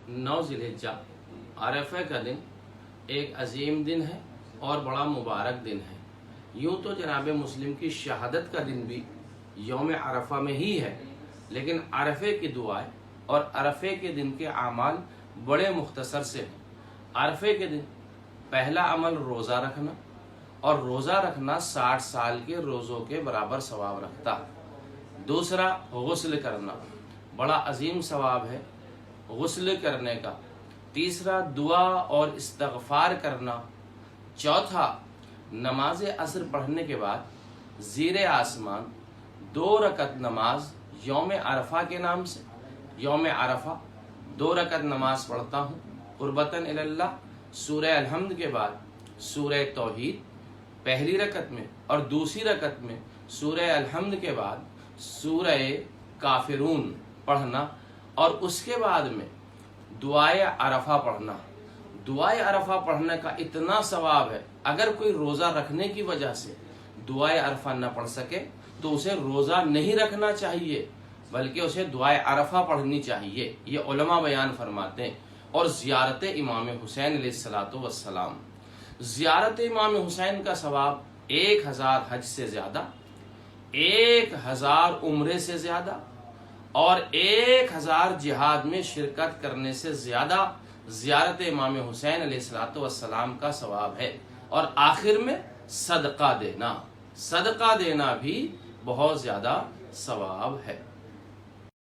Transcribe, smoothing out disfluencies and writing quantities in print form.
9 ذوالحجہ عرفہ کا دن ایک عظیم دن ہے اور بڑا مبارک دن ہے۔ یوں تو جناب مسلم کی شہادت کا دن بھی یوم عرفہ میں ہی ہے، لیکن عرفے کی دعائیں اور عرفے کے دن کے اعمال بڑے مختصر سے ہیں۔ عرفے کے دن پہلا عمل روزہ رکھنا، اور روزہ رکھنا 60 سال کے روزوں کے برابر ثواب رکھتا۔ دوسرا غسل کرنا، بڑا عظیم ثواب ہے غسل کرنے کا۔ تیسرا دعا اور استغفار کرنا۔ چوتھا نماز عصر پڑھنے کے بعد زیر آسمان 2 رکعت نماز یوم عرفہ کے نام سے، یوم عرفہ 2 رکعت نماز پڑھتا ہوں قربتاً اللہ۔ سورہ الحمد کے بعد سورہ توحید پہلی رکعت میں، اور دوسری رکعت میں سورہ الحمد کے بعد سورہ کافرون پڑھنا، اور اس کے بعد میں دعائے عرفہ پڑھنا۔ دعائے عرفہ پڑھنے کا اتنا ثواب ہے، اگر کوئی روزہ رکھنے کی وجہ سے دعائے عرفہ نہ پڑھ سکے تو اسے روزہ نہیں رکھنا چاہیے، بلکہ اسے دعائے عرفہ پڑھنی چاہیے، یہ علماء بیان فرماتے ہیں۔ اور زیارت امام حسین علیہ السلام، زیارت امام حسین کا ثواب 1000 حج سے زیادہ، 1000 عمرے سے زیادہ، اور 1000 جہاد میں شرکت کرنے سے زیادہ زیارت امام حسین علیہ السلام کا ثواب ہے۔ اور آخر میں صدقہ دینا بھی بہت زیادہ ثواب ہے۔